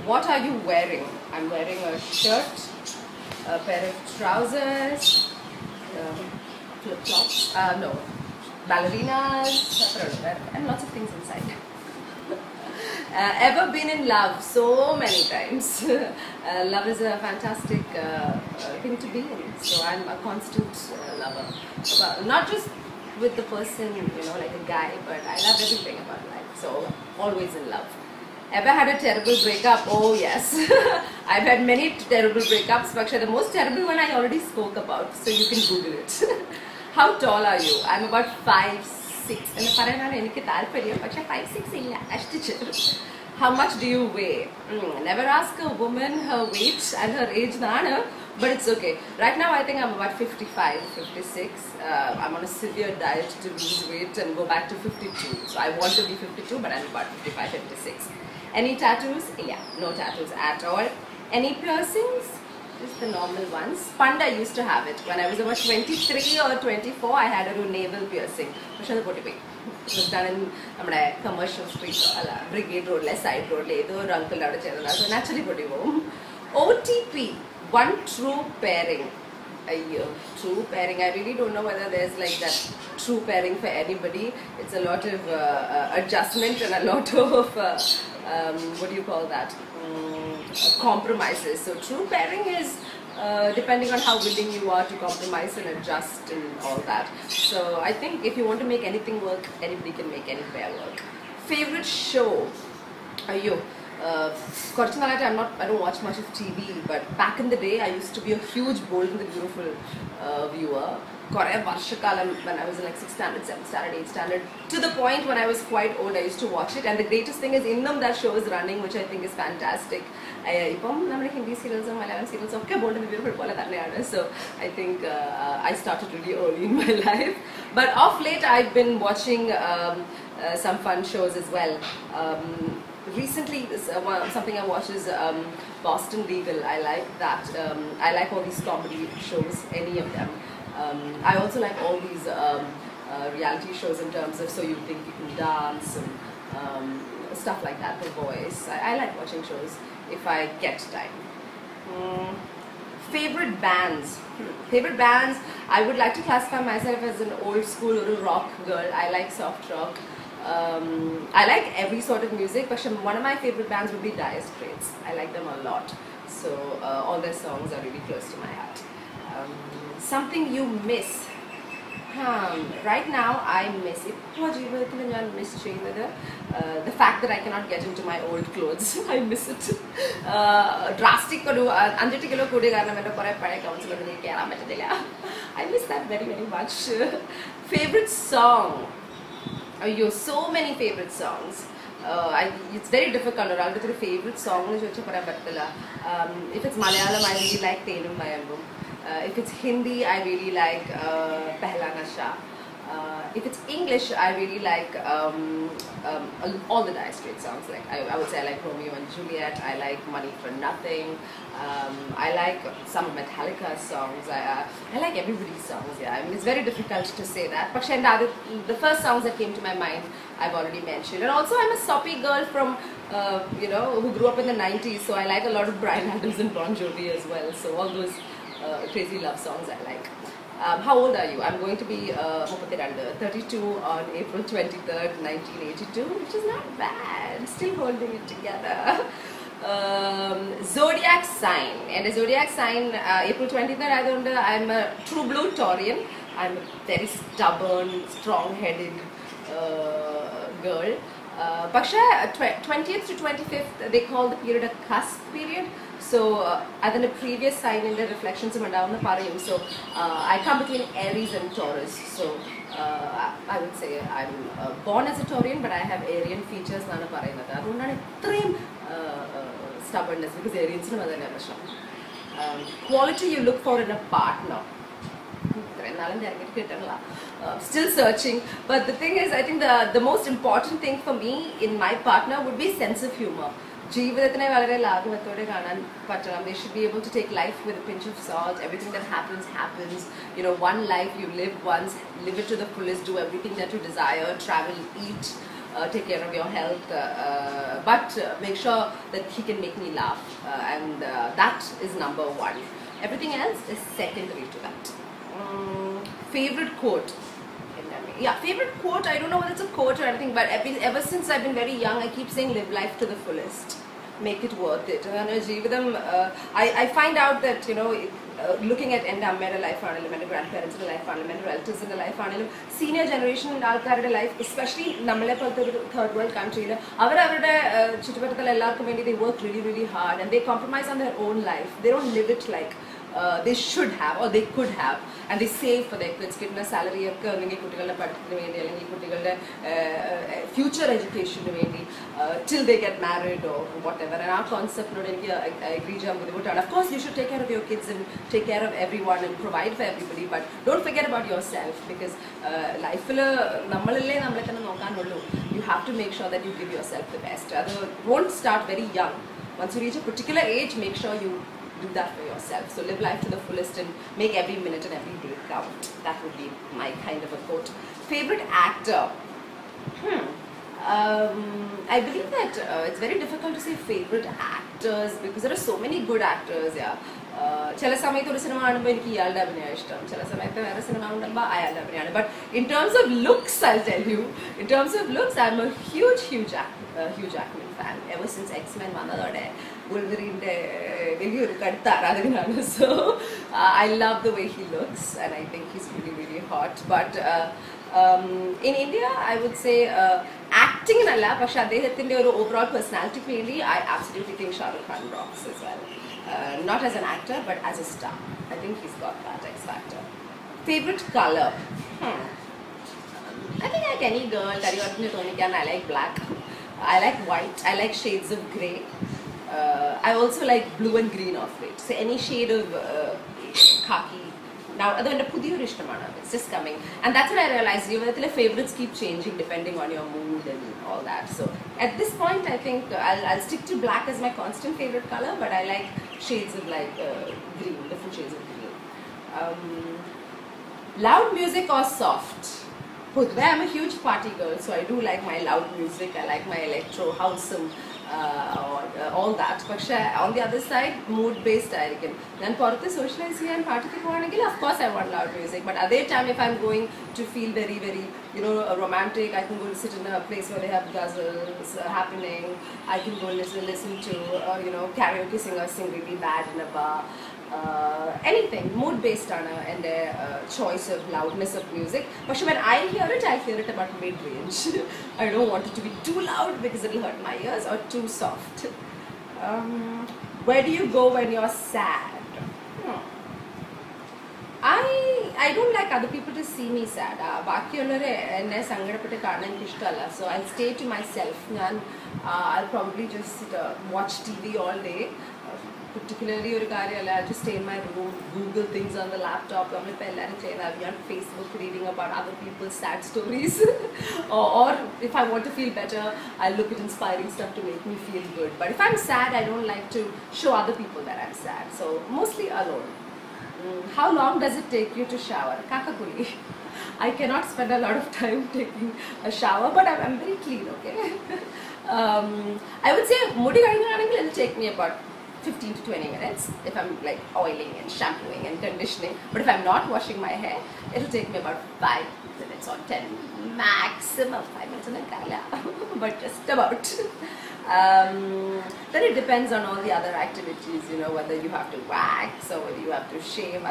What are you wearing? I'm wearing a shirt, a pair of trousers, flip-flops, no, ballerinas, and lots of things inside. Ever been in love? So many times. Love is a fantastic thing to be in. So I'm a constant lover. But not just with the person, like a guy, but I love everything about life. So always in love. Ever had a terrible breakup? Oh yes. I've had many terrible breakups, but the most terrible one I already spoke about, so you can Google it. How tall are you? I'm about 5'6". How much do you weigh? Never ask a woman her weight and her age, but it's okay. Right now I think I'm about 55, 56. I'm on a severe diet to lose weight and go back to 52. So I want to be 52, but I'm about 55, 56. Any tattoos? Yeah, no tattoos at all. Any piercings? Just the normal ones. Panda used to have it. When I was about 23 or 24, I had a navel piercing. It was done in commercial street, Brigade Road, side road, so naturally put home. OTP, one true pairing. True pairing. I really don't know whether there's like that true pairing for anybody. It's a lot of adjustment and a lot of what do you call that? Compromises. So true pairing is depending on how willing you are to compromise and adjust and all that. So I think if you want to make anything work, anybody can make any pair work. Favorite show? I don't watch much of TV, but back in the day I used to be a huge Bold and the Beautiful viewer. When I was in like 6th standard, 7th standard, 8th standard, to the point when I was quite old, I used to watch it. And the greatest thing is, that show is running, which I think is fantastic. Hindi serials and Malayalam serials, Bold and the Beautiful. So I think I started really early in my life. But of late, I've been watching some fun shows as well. Recently, something I watched is Boston Legal. I like that. I like all these comedy shows, any of them. I also like all these reality shows in terms of So You Think You Can Dance and stuff like that, The Voice. I like watching shows if I get time. Favorite bands? Favorite bands? I would like to classify myself as an old school rock girl. I like soft rock. I like every sort of music, but one of my favorite bands would be Dire Straits. I like them a lot. So all their songs are really close to my heart. Something you miss? Right now I miss the fact that I cannot get into my old clothes. I miss it. Drastic. I miss that very, very much. Favorite song? So many favorite songs. It's very difficult. I'll favorite song. If it's Malayalam, I really like Teenum Mayambum. If it's Hindi, I really like Pehla Nasha. If it's English, I really like all the Dire Straits songs. Like I would say I like Romeo and Juliet. I like Money for Nothing. I like some of Metallica's songs. I like everybody's songs. Yeah, I mean it's very difficult to say that. But the first songs that came to my mind, I've already mentioned. And also, I'm a soppy girl from who grew up in the 90s. So I like a lot of Bryan Adams and Bon Jovi as well. So all those crazy love songs I like. How old are you? I'm going to be 32 on April 23rd, 1982, which is not bad. Still holding it together. Zodiac Sign. And a Zodiac Sign, April 23rd, I'm a true blue Taurian. I'm a very stubborn, strong-headed girl. 20th to 25th, they call the period a cusp period. So, as in the previous sign in the reflections of Madonna Parayum. So, I come between Aries and Taurus. So, I would say I'm born as a Taurian, but I have Arian features. I don't know extreme stubbornness because Arians are quality you look for in a partner. Still searching, but the thing is, I think the most important thing for me in my partner would be sense of humor. They should be able to take life with a pinch of salt. Everything that happens, happens. You know, one life you live once, live it to the fullest, do everything that you desire, travel, eat, take care of your health, but make sure that he can make me laugh, and that is number one. Everything else is secondary to that. Favorite quote? Yeah, favorite quote, I don't know whether it's a quote or anything, but ever since I've been very young, I keep saying live life to the fullest. Make it worth it. I find out that, looking at എൻ്റെ അമ്മയുടെ ലൈഫാണെങ്കിലും എൻ്റെ grand പാരൻസിൻ്റെ ലൈഫാണെങ്കിലും എൻ്റെ റിലേറ്റീവ്സിൻ്റെ ലൈഫാണെങ്കിലും senior generation ആൾക്കാരുടെ life, especially നമ്മളെ പോലത്തെ ഒരു third world കൺട്രിയിൽ അവരവരുടെ ചുറ്റുപറ്റത്തുള്ള എല്ലാവർക്കും വേണ്ടി they work really really hard and they compromise on their own life. They don't live it like they should have or they could have, and they save for their kids. കിട്ടുന്ന salary ഒക്കെ അല്ലെങ്കിൽ കുട്ടികളുടെ പഠനത്തിന് വേണ്ടി അല്ലെങ്കിൽ കുട്ടികളുടെ future എഡ്യൂക്കേഷന് വേണ്ടി till they get married or whatever. And our concept നോട് എനിക്ക് agree ചെയ്യാൻ ബുദ്ധിമുട്ടാണ്. Of course you should take care of your kids and take care of everyone and provide for everybody, but don't forget about yourself, because ലൈഫിൽ നമ്മളല്ലേ നമ്മളെ തന്നെ നോക്കാനുള്ളൂ. You have to make sure that you give yourself the best. That won't start very young. Once you reach a particular age, make sure you do that for yourself. So live life to the fullest and make every minute and every day count. That would be my kind of a quote. Favorite actor? I believe that it's very difficult to say favorite actors because there are so many good actors. Yeah. ചില സമയത്ത് ഒരു cinema കാണുമ്പോൾ എനിക്ക് ഇയാളുടെ അഭിനയം ഇഷ്ടം, ചില സമയത്ത് വേറെ സിനിമ കാണുമ്പോൾ അയാളുടെ അഭിനയമാണ്. But in terms of looks, I'll tell you, in terms of looks, I'm a huge Jackman fan. Ever since X-Men വന്നതോടെ Wolverine വലിയൊരു കടുത്ത ആരാധകനാണ്. So I love the way he looks and I think he's really really hot. But in India, I would say acting nalla, പക്ഷെ അദ്ദേഹത്തിന്റെ ഒരു overall personality വേണ്ടി I absolutely think Shah Rukh Khan rocks as well. Not as an actor, but as a star. I think he's got that X factor. Favorite color? I think like any girl, I like black. I like white. I like shades of grey. I also like blue and green of late. So any shade of khaki. Now, it's just coming. And that's what I realized. Your favorites keep changing depending on your mood and all that. So at this point, I think I'll stick to black as my constant favorite color, but I like shades of like green, different shades of green. Loud music or soft? I'm a huge party girl, so I do like my loud music. I like my electro, house, all that. But on the other side, mood based. Then socialize and party, of course I want loud music. But at that time, if I'm going to feel very very romantic, I can go sit in a place where they have ghazals happening. I can go listen to karaoke singers sing really bad in a bar. Anything mood based on and choice of loudness of music. But when I hear it about mid range. I don't want it to be too loud because it will hurt my ears, or too soft. Where do you go when you're sad? I don't like other people to see me sad. So I'll stay to myself. I'll probably just watch TV all day. Particularly I'll just stay in my room, Google things on the laptop. I'll be on Facebook reading about other people's sad stories. or if I want to feel better, I'll look at inspiring stuff to make me feel good. But if I'm sad, I don't like to show other people that I'm sad. So mostly alone. How long does it take you to shower? Kakakuli. I cannot spend a lot of time taking a shower, but I'm very clean, okay? I would say it'll take me about 15 to 20 minutes if I'm like oiling and shampooing and conditioning. But if I'm not washing my hair, it'll take me about 5 minutes or 10 maximum 5 minutes but just about. Then it depends on all the other activities, whether you have to wax or whether you have to shave.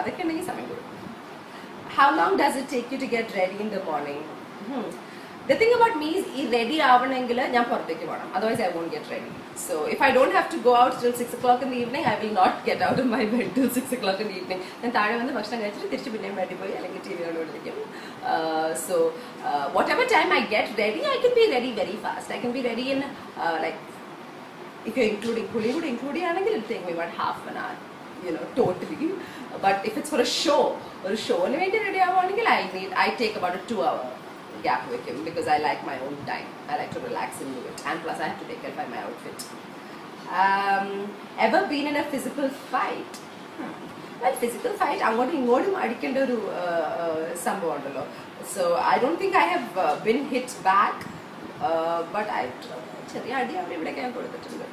How long does it take you to get ready in the morning? The thing about me is ready otherwise I won't get ready. So if I don't have to go out till 6 o'clock in the evening, I will not get out of my bed till 6 o'clock in the evening. So whatever time I get ready, I can be ready very fast. I can be ready in like, if you're including it'll take me about half an hour, totally. But if it's for a show I take about a 2 hour gap with him because I like my own time. I like to relax and do it, and plus I have to take care of my outfit. Ever been in a physical fight? Well, physical fight, so I don't think I have been hit back. but I ചെറിയ അടി അവിടെ ഇവിടെയൊക്കെ ഞാൻ കൊടുത്തിട്ടുണ്ട്.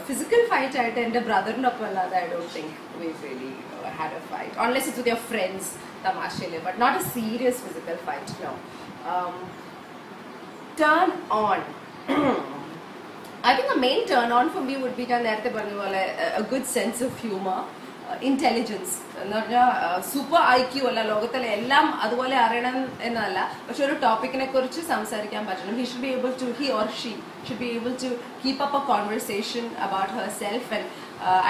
Physical fight ആയിട്ട് എൻ്റെ ബ്രദറിനൊപ്പം അല്ലാതെ I don't think we've really had a fight unless it's with your friends തമാശയില്, but not a serious physical fight, no. Turn on. I think the main turn on for me would be a good sense of humor, intelligence. Super IQ അല്ല ലോകത്തിലെ എല്ലാം അതുപോലെ അറിയണം എന്നല്ല, പക്ഷെ ഒരു ടോപ്പിക്കിനെ കുറിച്ച് സംസാരിക്കാൻ പറ്റണം. He or she should be able to keep up a conversation about herself, and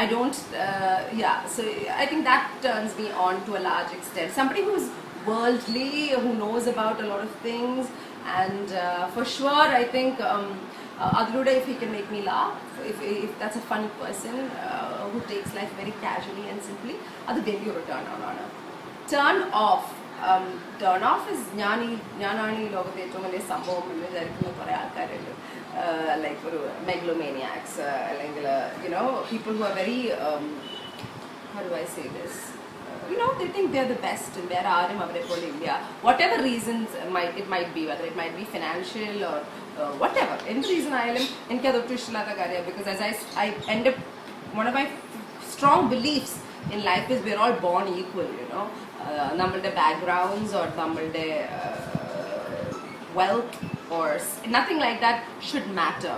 I don't so I think that turns me on to a large extent. Somebody who's worldly, who knows about a lot of things, and for sure I think Adluda, if he can make me laugh, if that's a fun person who takes life very casually and simply, that's a very turn on. Turn off. Turn off is Jnanani Logathe Sambham, like megalomaniacs, you know, people who are very, how do I say this? You know, they think they're the best and they're India. Whatever reasons it might be, whether it might be financial or whatever. Any reason I am because as I end up, one of my strong beliefs in life is we're all born equal, you know. Nammalde backgrounds or nammalde wealth or nothing like that should matter.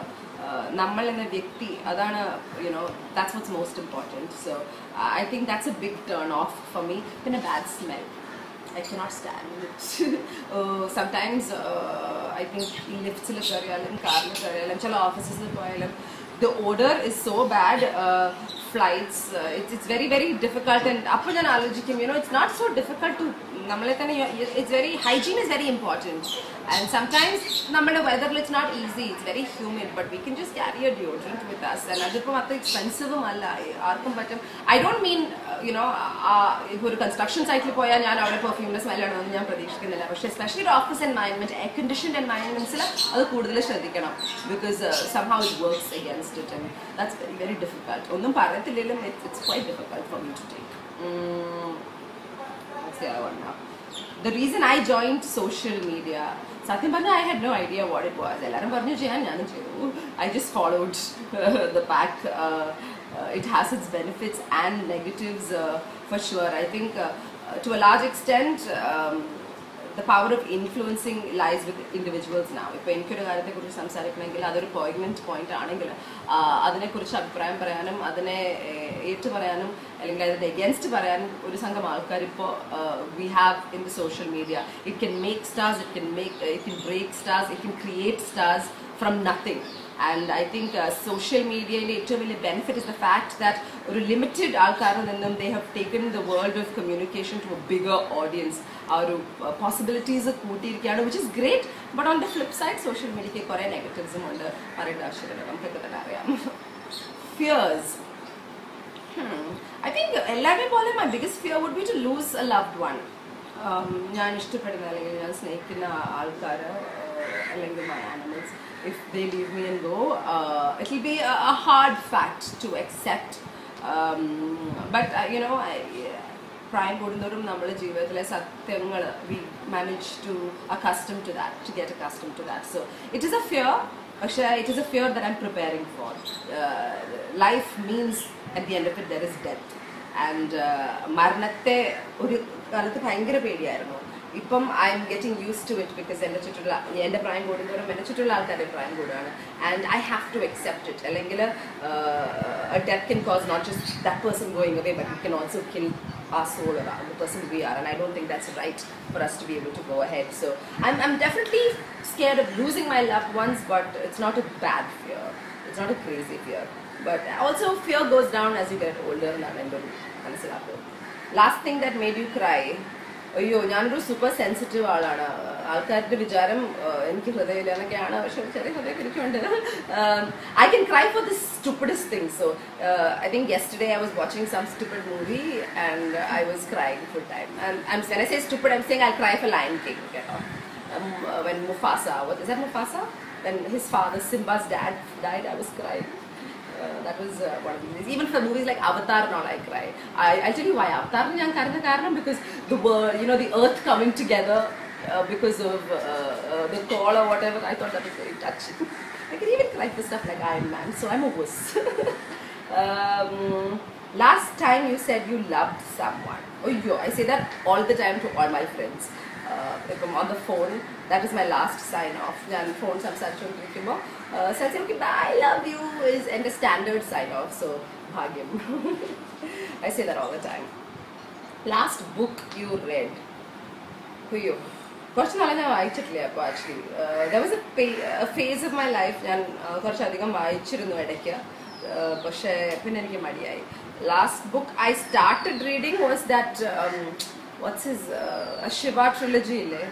Nammal and a vyakti, adana, you know, that's what's most important. So I think that's a big turn off for me. Then a bad smell, I cannot stand it. Sometimes I think lifts la kariyalam, car la kariyalam, chala offices la poyalam, the odor is so bad. Flights, it's very very difficult, and appo jan alojikum, you know, it's not so difficult to it's very, hygiene is very important, and sometimes nammala weather it's not easy, it's very humid, but we can just carry a deodorant with us, and adippo matha expensive alla aarkum pattum. I don't mean you know ipo oru construction site il poya njan avade perfume smell aanonu njan pradikshikunnilla, but especially the office environment, air conditioned environments il adu koodal shradhikkanam, because somehow it works against it, and that's very very difficult. Onnum parathillilum, it's quite difficult for me to take. The reason I joined social media, Satyam Bharna, I had no idea what it was. I just followed the pack. It has its benefits and negatives for sure. I think to a large extent the power of influencing lies with individuals now. If you have a poignant point, we have in the social media. It can make stars, it can break stars, it can create stars from nothing. And I think social media benefit is the fact that limited they have taken the world of communication to a bigger audience. Our possibilities are which is great, but on the flip side, social media negatives. Fears. I think my biggest fear would be to lose a loved one. Snake in my animals. If they leave me and go, it will be a hard fact to accept. But you know, we manage to get accustomed to that. So it is a fear. It is a fear that I'm preparing for. Life means at the end of it there is death, and I'm getting used to it because and I have to accept it. A death can cause not just that person going away, but it can also kill our soul or the person we are, and I don't think that's right for us to be able to go ahead. So I'm definitely scared of losing my loved ones, but it's not a bad fear. It's not a crazy fear. But also fear goes down as you get older. Last thing that made you cry. I'm super sensitive. I can cry for the stupidest things. So I think yesterday I was watching some stupid movie and I was crying full time. And when I say stupid, I'm saying I'll cry for Lion King. When Mufasa, what is that, Mufasa? When his father, Simba's dad, died, I was crying. That was one of the movies. Even for movies like Avatar and all, I cry. I'll tell you why Avatar because the world, you know, the earth coming together because of the call or whatever. I thought that was very touching. I can even cry for stuff like Iron Man, so I'm a wuss. Last time you said you loved someone. Oh, yo, I say that all the time to all my friends. If I'm on the phone, that is my last sign off. Then phone സംസാരിച്ചുകൊണ്ടിരിക്കുമ്പോൾ I love you is a standard sign off. So bhagyam. I say that all the time. Last book you read. Who? കുറച്ച് നാളെ ഞാൻ വായിച്ചിട്ടില്ല അപ്പോൾ actually there was a phase of my life ഞാൻ കുറച്ചധികം വായിച്ചിരുന്നു ഇടയ്ക്ക് പക്ഷേ പിന്നെ എനിക്ക് മടിയായി. Last book I started reading was that what's his Shiva trilogy ഇല്ലേ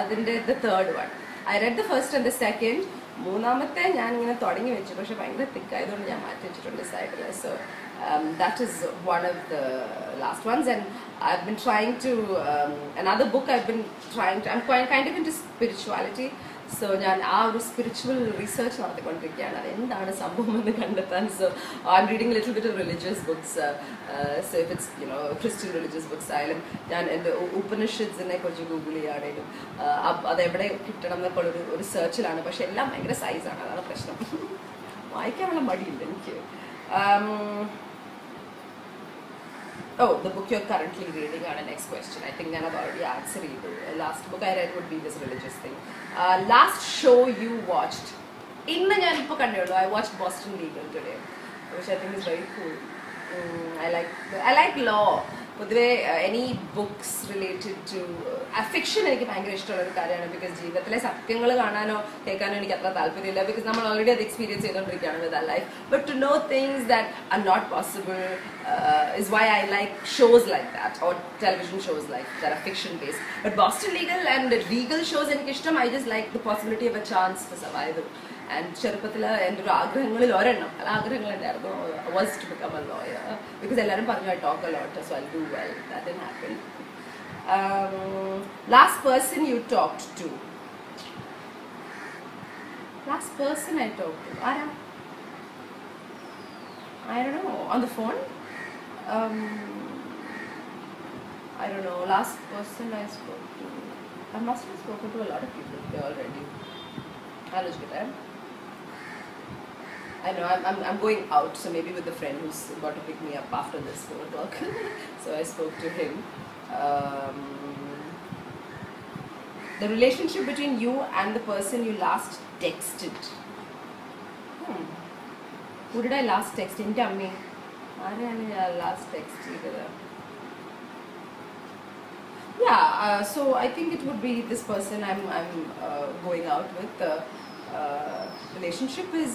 അതിൻ്റെ the third one. I read the first and the second. മൂന്നാമത്തെ ഞാൻ ഇങ്ങനെ തുടങ്ങി വെച്ചു പക്ഷെ ഭയങ്കര തിക്കായതുകൊണ്ട് ഞാൻ മാറ്റി വെച്ചിട്ടുണ്ട് സൈഡിൽ. So that is one of the last ones, and I've been trying to another book I've been trying to, I'm kind of into spirituality, so ഞാൻ ആ ഒരു spiritual research നടത്തിക്കൊണ്ടിരിക്കുകയാണ് എന്താണ് സംഭവം എന്ന് കണ്ടെത്താൻ. So I'm reading a little bit of religious books, so if it's Christian religious books ആയാലും ഞാൻ എൻ്റെ ഉപനിഷത്സിനെ കുറിച്ച് ഗൂഗിൾ ചെയ്യാണേലും അതെവിടെ കിട്ടണം എന്നൊക്കെ ഒരു സെർച്ചിലാണ്. പക്ഷെ എല്ലാം ഭയങ്കര സൈസാണ്, അതാണ് പ്രശ്നം. വായിക്കാനുള്ള മടിയില്ല എനിക്ക്. Oh, the book you're currently reading on the next question. I think I've already answered it. The last book I read would be this religious thing. Last show you watched. I watched Boston Legal today, which I think is very cool. I like law. Any books related to fiction എനിക്ക് ഭയങ്കര ഇഷ്ടമുള്ള ഒരു കാര്യമാണ്. Because ജീവിതത്തിലെ സത്യങ്ങൾ കാണാനോ കേൾക്കാനോ എനിക്ക് അത്ര താല്പര്യമില്ല. ബിക്കോസ് നമ്മൾ ഓൾറെഡി അത് എക്സ്പീരിയൻസ് ചെയ്തുകൊണ്ടിരിക്കുകയാണ് വിത്ത് our life. But to know things that are not possible is why I like shows like that, or television shows like that are fiction based. But Boston Legal and legal shows എനിക്ക് ഇഷ്ടം. I just like the possibility of a chance for survival. And ചെറുപ്പത്തിൽ എൻ്റെ ഒരു ആഗ്രഹങ്ങളിൽ ഒരെണ്ണം ആഗ്രഹങ്ങളുണ്ടായിരുന്നു was to become a lawyer, because എല്ലാവരും പറഞ്ഞു I talk a lot, so I'll do well. That didn't happen. Last person you talked to. Last person I talked to. I don't know. On the phone? I don't know. Last person I spoke to. I must have spoken to a lot of people already. I'll just get that. I know I'm going out, so maybe with the friend who's got to pick me up after this 4 o'clock. So I spoke to him. The relationship between you and the person you last texted. Who did I last text? Tell me. I last texted. Yeah. So I think it would be this person I'm going out with. Relationship is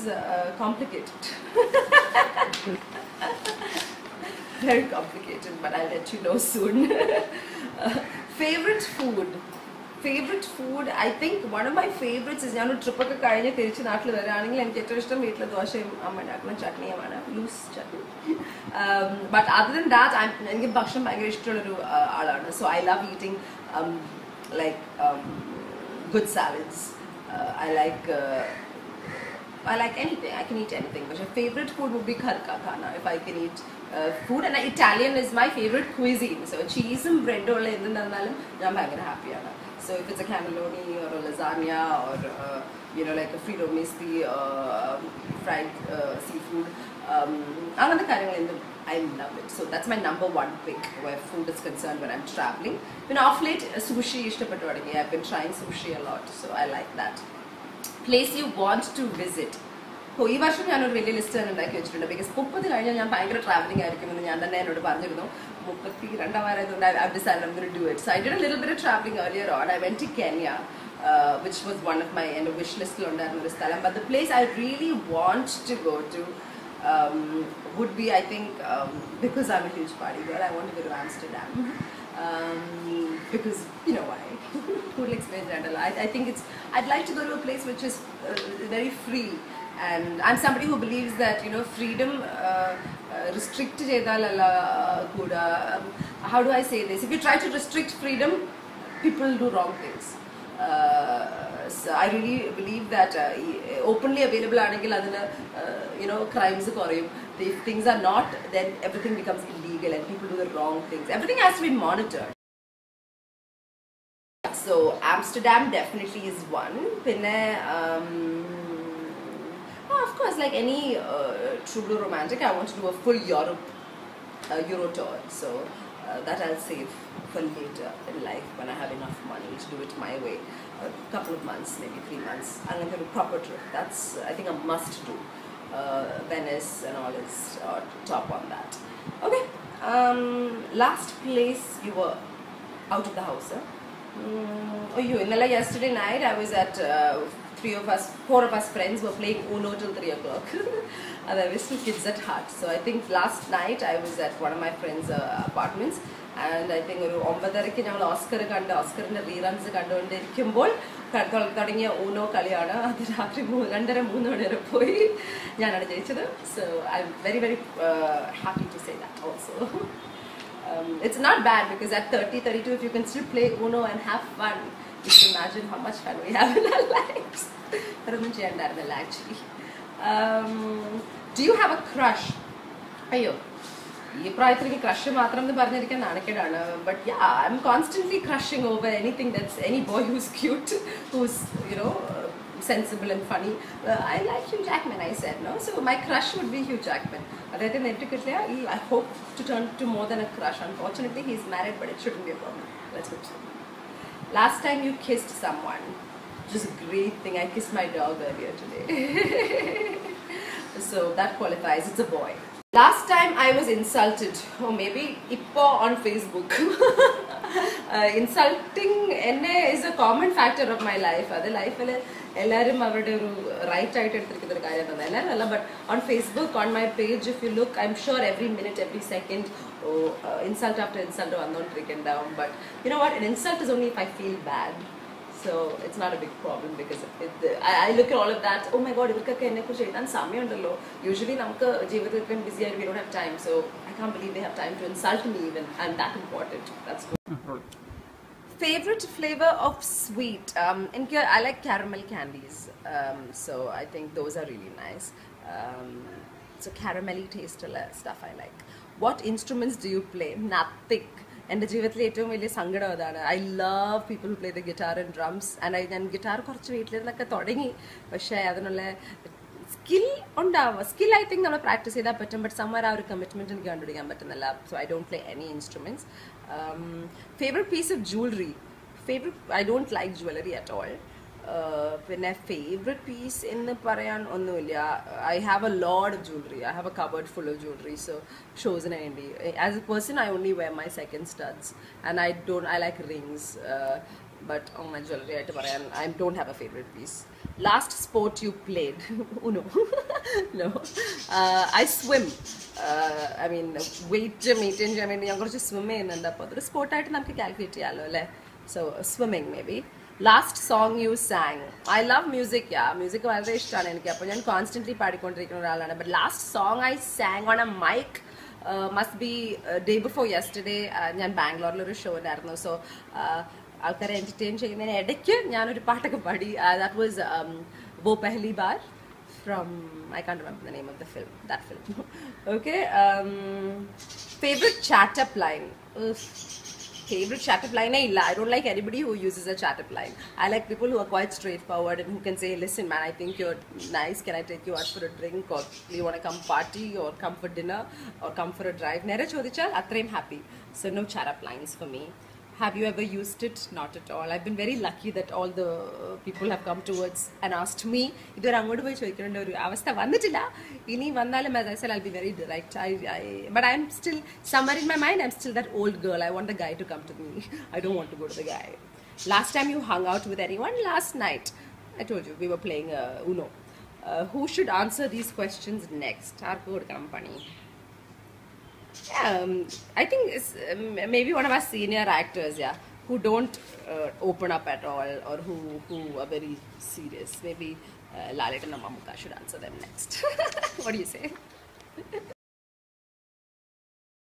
complicated. Very complicated, but I'll let you know soon. Favorite food. I think one of my favorites is ഞാനൊരു ട്രിപ്പൊക്കെ കഴിഞ്ഞ് തിരിച്ച് നാട്ടിൽ വരികയാണെങ്കിൽ എനിക്ക് ഏറ്റവും ഇഷ്ടം വീട്ടിലെ ദോശയും അമ്മ ചട്നിയുമാണ്, loose chutney. But other than that എനിക്ക് ഭക്ഷണം ഭയങ്കര ഇഷ്ടമുള്ളൊരു ആളാണ്. So I love eating good salads. I like anything. I can eat anything. But my favorite food would be ghar ka khana. If I can eat food, and Italian is my favorite cuisine. So cheese and bread all in the nallam, I'm very happy. So if it's a cannelloni or a lasagna or like a Fredo misti, fried seafood, I love it. So that's my number one pick where food is concerned when I'm traveling. Off late sushi ishtapettu. I've been trying sushi a lot, so I like that. Place you want to visit. ഈ വർഷം ഞാനൊരു വലിയ list തന്നെ ഉണ്ടാക്കി വെച്ചിട്ടുണ്ട്. Because 30 കഴിഞ്ഞാൽ ഞാൻ ഭയങ്കര ട്രാവലിംഗ് ആയിരിക്കുമെന്ന് ഞാൻ തന്നെ എന്നോട് പറഞ്ഞിരുന്നു. 32 I've decided I'm going to do it. So I did a little bit of traveling earlier on. I went to Kenya, which was one of my wish list. But the place I really want to go to would be, I think, because I'm a huge party girl, I want to go to Amsterdam. Because you know why. Food explains that a lot. I think I'd like to go to a place which is very free, and I'm somebody who believes that freedom restrict chedalalla kuda. How do I say this? If you try to restrict freedom, people do wrong things. So I really believe that openly available anengil adina crimes korayum. If things are not, then everything becomes illegal and people do the wrong things. Everything has to be monitored. So So Amsterdam definitely is one. Pinne, of course, like any true romantic, I want to do a full Euro tour. So that I'll save for later in life when I have enough money to do it my way. A couple of months, maybe 3 months. I'm going to do a proper trip. That's, I think, a must do. Venice and all is top on that. Okay. Last place you were out of the house. Yesterday night I was at 4 of us friends were playing Uno till 3 o'clock. And I was still kids at heart. So I think last night I was at one of my friends' apartments, and I think ഒമ്പതരയ്ക്ക് ഞങ്ങൾ ഓസ്കറിന്റെ റീറൺസ് കണ്ടുകൊണ്ടിരിക്കുമ്പോൾ തുടങ്ങിയ you know കളിയാണ്. അത് രാത്രി 2:30-3 മണി വരെ പോയി. ഞാനാണ് ജയിച്ചത്. So I'm very very happy to say that also. It's not bad because at 30-32 if you can still play Uno and have fun, you can imagine how much fun we have in our lives. Actually. Do you have a crush? Ayyo. This പ്രായത്തിൽ crush മാത്രം എന്ന് പറഞ്ഞിരിക്കാൻ നാണക്കേടാണ്. But yeah, I'm constantly crushing over any boy who's cute, who's sensible and funny. I like Hugh Jackman, I said, no? So my crush would be Hugh Jackman. I hope to turn to more than a crush. Unfortunately, he's married, but it shouldn't be a problem. Let's hope so. Last time you kissed someone, which is a great thing. I kissed my dog earlier today. So that qualifies. It's a boy. Last time I was insulted, or maybe ippo on Facebook. Insulting is a common factor of my life. Other life ellarum avade oru right aayittu eduthirukkuna oru karyam alla, but on Facebook, on my page, if you look, I'm sure every minute, every second, insult after insult vandondirikundavum. But you know what, an insult is only if I feel bad. So it's not a big problem because I look at all of that. Oh my God, usually busy, we don't have time. So I can't believe they have time to insult me even. I'm that important. That's good. Favorite flavor of sweet? I like caramel candies. So I think those are really nice. So caramelly taste stuff I like. What instruments do you play? Nothing. എൻ്റെ ജീവിതത്തിലെ ഏറ്റവും വലിയ സങ്കടം അതാണ്. I love people who play the guitar and drums. ഞാൻ guitar കുറച്ച് വീട്ടിലിരുന്നൊക്കെ തുടങ്ങി, പക്ഷേ അതിനുള്ള സ്കിൽ ഉണ്ടാവുക. സ്കിൽ ഐ തിങ്ക് നമ്മൾ പ്രാക്ടീസ് ചെയ്താൽ പറ്റും, ബട്ട് സമ്മർ ആ ഒരു കമ്മിറ്റ്മെൻറ്റ് എനിക്ക് കണ്ടുപിടിക്കാൻ പറ്റുന്നില്ല. So I don't play any instruments. Favourite piece of jewellery? I don't like jewellery at all. പിന്നെ ഫേവറേറ്റ് പീസ് എന്ന് പറയാൻ ഒന്നുമില്ല. I have a load of jewellery. I have a cupboard full of jewellery. So ഷോസിന് വേണ്ടി as a person I only wear my second studs and I like rings. But on my jewelry, I don't have a favorite piece. Last sport you played? Uno. No. I swim. I mean, weight maintain. I mean, I'm going to swim in and the sport item we can calculate cheyalo alle. So swimming maybe. Last song you sang? I love music. Yeah, music വളരെ ഇഷ്ടമാണ് എനിക്ക്. അപ്പോൾ ഞാൻ constantly പാടിക്കൊണ്ടിരിക്കുന്ന ഒരാളാണ്. But last song I sang on a mic must be day before yesterday. ഞാൻ ബാംഗ്ലൂരിലൊരു show ഉണ്ടായിരുന്നു. So ആൾക്കാരെ entertain ചെയ്യുന്നതിന് ഇടയ്ക്ക് ഞാനൊരു പാട്ടൊക്കെ പാടി. That was वो पहली बार from, I can't remember the name of the film, that film. Okay. Favorite chat-up line? Favorite chat-up line? I don't like anybody who uses a chat-up line. I like people who are quite straightforward and who can say, listen man, I think you're nice, can I take you out for a drink, or do you want to come party, or come for dinner, or come for a drive? Nere chodichal atrem happy. So no chat-up lines for me. Have you ever used it? Not at all. I've been very lucky that all the people have come towards and asked me. Idur angodu poi choikkunda oru avastha vannittilla. Ini vannalum, as I said, I'll be very direct. But I'm still, somewhere in my mind, I'm still that old girl. I want the guy to come to me. I don't want to go to the guy. Last time you hung out with anyone? Last night. I told you, we were playing Uno. Who should answer these questions next? Our code company. Yeah, I think it's maybe one of our senior actors, yeah, who don't open up at all, or who are very serious. Maybe Lalit and Amamuka should answer them next. What do you say?